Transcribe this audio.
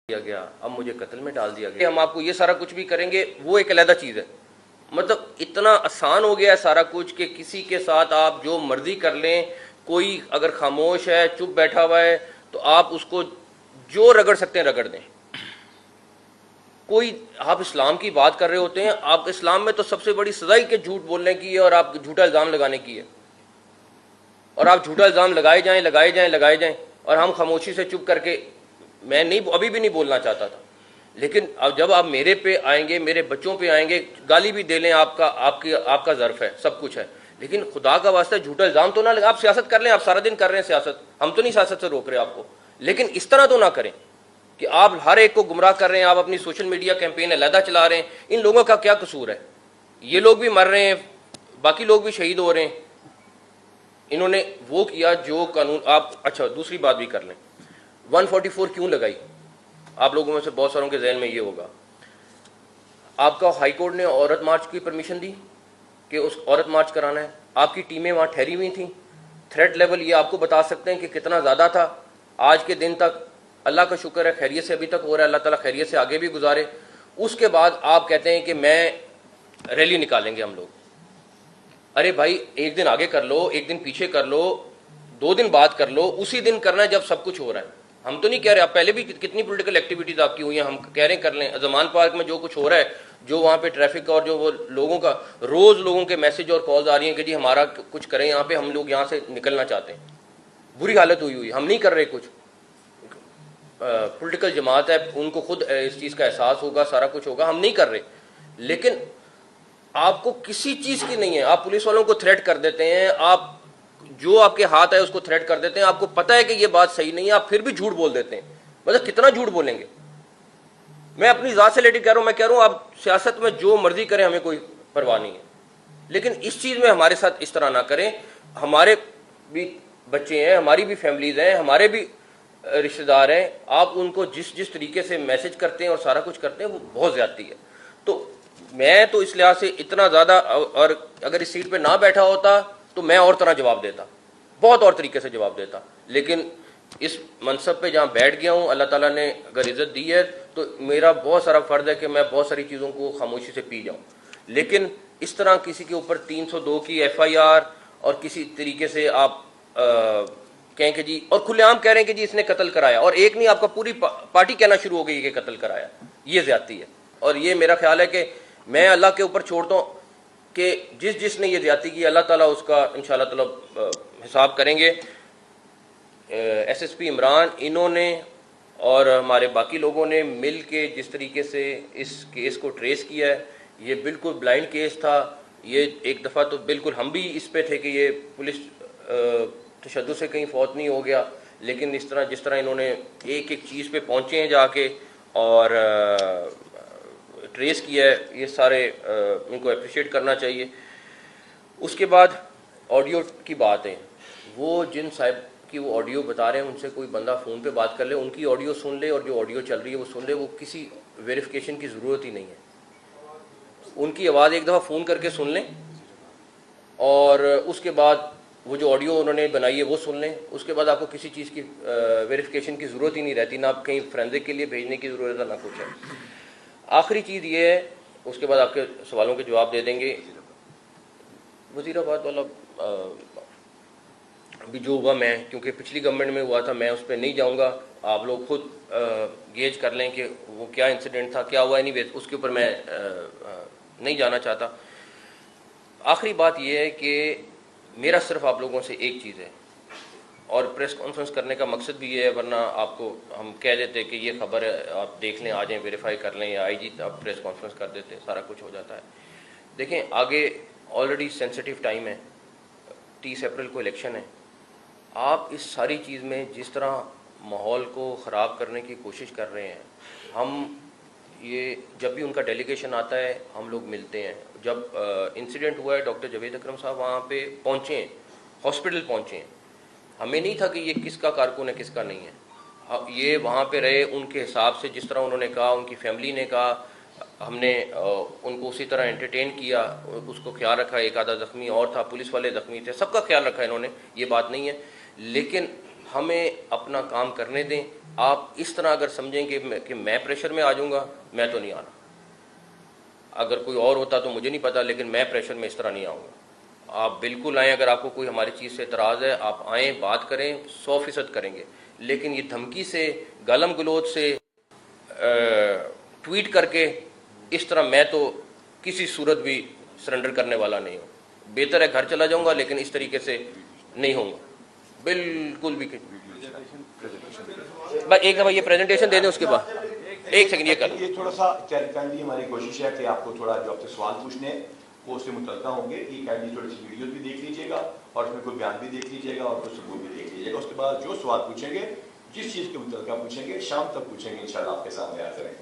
دیا گیا، اب مجھے قتل میں ڈال دیا گیا، ہم آپ کو یہ سارا کچھ بھی کریں گے، وہ ایک علیحدہ چیز ہے۔ مطلب اتنا آسان ہو گیا ہے سارا کچھ کہ کسی کے ساتھ آپ جو مرضی کر لیں، کوئی اگر خاموش ہے، چپ بیٹھا ہوا ہے، تو آپ اس کو جو رگڑ سکتے ہیں رگڑ دیں۔ کوئی آپ اسلام کی بات کر رہے ہوتے ہیں، آپ اسلام میں تو سب سے بڑی سزا ہی کہ جھوٹ بولنے کی ہے اور آپ جھوٹا الزام لگانے کی ہے، اور آپ جھوٹا الزام لگائے جائیں اور ہم خاموشی سے چپ کر کے، میں نہیں ابھی بھی نہیں بولنا چاہتا تھا، لیکن اب جب آپ میرے پہ آئیں گے، میرے بچوں پہ آئیں گے، گالی بھی دے لیں، آپ کا ظرف ہے، سب کچھ ہے، لیکن خدا کا واسطہ جھوٹا الزام تو نہ لگا۔ آپ سیاست کر لیں، آپ سارا دن کر رہے ہیں سیاست، ہم تو نہیں سیاست سے روک رہے آپ کو، لیکن اس طرح تو نہ کریں کہ آپ ہر ایک کو گمراہ کر رہے ہیں، آپ اپنی سوشل میڈیا کیمپین علیحدہ چلا رہے ہیں۔ ان لوگوں کا کیا قصور ہے؟ یہ لوگ بھی مر رہے ہیں، باقی لوگ بھی شہید ہو رہے ہیں۔ انہوں نے وہ کیا جو قانون آپ، اچھا دوسری بات بھی کر لیں، 144 کیوں لگائی؟ آپ لوگوں میں سے بہت ساروں کے ذہن میں یہ ہوگا، آپ کا ہائی کورٹ نے عورت مارچ کی پرمیشن دی کہ اس عورت مارچ کرانا ہے، آپ کی ٹیمیں وہاں ٹھہری ہوئی تھیں، تھریٹ لیول یہ آپ کو بتا سکتے ہیں کہ کتنا زیادہ تھا۔ آج کے دن تک اللہ کا شکر ہے خیریت سے ابھی تک ہو رہا ہے، اللہ تعالیٰ خیریت سے آگے بھی گزارے۔ اس کے بعد آپ کہتے ہیں کہ میں ریلی نکالیں گے ہم لوگ۔ ارے بھائی، ایک دن آگے کر لو، ایک دن پیچھے کر لو، 2 دن بعد کر لو، اسی دن کرنا ہے جب سب کچھ ہو رہا ہے۔ ہم تو نہیں کہہ رہے، آپ پہلے بھی کتنی پولیٹیکل ایکٹیویٹیز آپ کی ہوئی ہیں، ہم کہہ رہے ہیں کر لیں۔ زمان پارک میں جو کچھ ہو رہا ہے، جو وہاں پہ ٹریفک اور جو وہ لوگوں کا روز لوگوں کے میسج اور کالز آ رہی ہیں کہ جی ہمارا کچھ کریں یہاں پہ، ہم لوگ یہاں سے نکلنا چاہتے ہیں، بری حالت ہوئی، ہم نہیں کر رہے کچھ۔ پولیٹیکل جماعت ہے، ان کو خود اس چیز کا احساس ہوگا، سارا کچھ ہوگا، ہم نہیں کر رہے، لیکن آپ کو کسی چیز کی نہیں ہے۔ آپ پولیس والوں کو تھریٹ کر دیتے ہیں، آپ جو آپ کے ہاتھ ہے اس کو تھریٹ کر دیتے ہیں، آپ کو پتہ ہے کہ یہ بات صحیح نہیں ہے، آپ پھر بھی جھوٹ بول دیتے ہیں۔ مطلب کتنا جھوٹ بولیں گے؟ میں اپنی ذات سے لیٹی کہہ رہا ہوں، میں کہہ رہا ہوں آپ سیاست میں جو مرضی کریں، ہمیں کوئی پرواہ نہیں ہے، لیکن اس چیز میں ہمارے ساتھ اس طرح نہ کریں۔ ہمارے بھی بچے ہیں، ہماری بھی فیملیز ہیں، ہمارے بھی رشتہ دار ہیں، آپ ان کو جس طریقے سے میسج کرتے ہیں اور سارا کچھ کرتے ہیں وہ بہت زیادتی ہے۔ تو میں تو اس لحاظ سے اتنا زیادہ، اور اگر اس سیٹ پہ نہ بیٹھا ہوتا تو میں اور طرح جواب دیتا، بہت اور طریقے سے جواب دیتا، لیکن اس منصب پہ جہاں بیٹھ گیا ہوں، اللہ تعالیٰ نے اگر عزت دی ہے تو میرا بہت سارا فرض ہے کہ میں بہت ساری چیزوں کو خاموشی سے پی جاؤں، لیکن اس طرح کسی کے اوپر 302 کی FIR اور کسی طریقے سے آپ کہیں کہ جی، اور کھلے عام کہہ رہے ہیں کہ جی اس نے قتل کرایا، اور ایک نہیں آپ کا پوری پارٹی کہنا شروع ہو گئی کہ قتل کرایا، یہ زیادتی ہے۔ اور یہ میرا خیال ہے کہ میں اللہ کے اوپر چھوڑتا ہوں کہ جس نے یہ زیادتی کی، اللہ تعالیٰ اس کا انشاءاللہ تعالیٰ حساب کریں گے۔ SSP عمران، انہوں نے اور ہمارے باقی لوگوں نے مل کے جس طریقے سے اس کیس کو ٹریس کیا ہے، یہ بالکل بلائنڈ کیس تھا۔ یہ ایک دفعہ تو بالکل ہم بھی اس پہ تھے کہ یہ پولیس تشدد سے کہیں فوت نہیں ہو گیا، لیکن جس طرح انہوں نے ایک چیز پہ پہنچے ہیں جا کے اور ٹریس کیا ہے، یہ سارے ان کو اپریشیٹ کرنا چاہیے۔ اس کے بعد آڈیو کی بات ہے، وہ جن صاحب کی وہ آڈیو بتا رہے ہیں، ان سے کوئی بندہ فون پہ بات کر لے، ان کی آڈیو سن لے، اور جو آڈیو چل رہی ہے وہ سن لے، وہ کسی ویریفیکیشن کی ضرورت ہی نہیں ہے۔ ان کی آواز ایک دفعہ فون کر کے سن لیں، اور اس کے بعد وہ جو آڈیو انہوں نے بنائی ہے وہ سن لیں، اس کے بعد آپ کو کسی چیز کی ویریفیکیشن کی ضرورت ہی نہیں رہتی، نہ آپ کہیں فرینزک کے لیے بھیجنے کی ضرورت ہے، نہ کچھ ہے۔ آخری چیز یہ ہے، اس کے بعد آپ کے سوالوں کے جواب دے دیں گے۔ وزیر آباد والا ابھی جو ہوا، میں کیونکہ پچھلی گورنمنٹ میں ہوا تھا، میں اس پہ نہیں جاؤں گا، آپ لوگ خود گیج کر لیں کہ وہ کیا انسیڈنٹ تھا، کیا ہوا، اینی اس کے اوپر میں نہیں جانا چاہتا۔ آخری بات یہ ہے کہ میرا صرف آپ لوگوں سے ایک چیز ہے، اور پریس کانفرنس کرنے کا مقصد بھی یہ ہے، ورنہ آپ کو ہم کہہ دیتے کہ یہ خبر ہے، آپ دیکھ لیں، آ جائیں ویریفائی کر لیں، یا IG آپ پریس کانفرنس کر دیتے، سارا کچھ ہو جاتا ہے۔ دیکھیں آگے آلریڈی سینسٹیو ٹائم ہے، 30 اپریل کو الیکشن ہے۔ آپ اس ساری چیز میں جس طرح ماحول کو خراب کرنے کی کوشش کر رہے ہیں، ہم یہ جب بھی ان کا ڈیلیگیشن آتا ہے ہم لوگ ملتے ہیں۔ جب انسیڈنٹ ہوا ہے، ڈاکٹر جاوید اکرم صاحب وہاں پہ پہنچے ہیں، ہاسپٹل پہنچے ہیں، ہمیں نہیں تھا کہ یہ کس کا کارکن ہے کس کا نہیں ہے، یہ وہاں پہ رہے ان کے حساب سے، جس طرح انہوں نے کہا، ان کی فیملی نے کہا، ہم نے ان کو اسی طرح انٹرٹین کیا، اس کو خیال رکھا۔ ایک آدھا زخمی اور تھا، پولیس والے زخمی تھے، سب کا خیال رکھا انہوں نے، یہ بات نہیں ہے، لیکن ہمیں اپنا کام کرنے دیں. آپ اس طرح اگر سمجھیں کہ میں پریشر میں آ جاؤں گا, میں تو نہیں آنا. اگر کوئی اور ہوتا تو مجھے نہیں پتا, لیکن میں پریشر میں اس طرح نہیں آؤں گا. آپ بالکل آئیں, اگر آپ کو کوئی ہماری چیز سے اعتراض ہے آپ آئیں, بات کریں, 100% کریں گے. لیکن یہ دھمکی سے, گالم گلوچ سے, ٹویٹ کر کے اس طرح میں تو کسی صورت بھی سرنڈر کرنے والا نہیں ہوں. بہتر ہے گھر چلا جاؤں گا, لیکن اس طریقے سے نہیں ہوں گا بالکل بھی. بس ایک دفعہ یہ پریزنٹیشن دے دیں, اس کے بعد ایک سیکنڈ یہ کر یہ تھوڑا سا کائنڈلی ہماری کوشش ہے کہ آپ کو تھوڑا جو آپ سے سوال پوچھنے ہیں وہ اس سے متعلقہ ہوں گے. یہ کائنڈلی تھوڑی سی ویڈیوز بھی دیکھ لیجیے گا, اور اس میں کوئی بیان بھی دیکھ لیجیے گا, اور کچھ ثبوت بھی دیکھ لیجیے گا. اس کے بعد جو سوال پوچھیں گے, جس چیز کے متعلقہ پوچھیں گے, شام تک پوچھیں گے, انشاءاللہ آپ کے سامنے حاضر ہیں.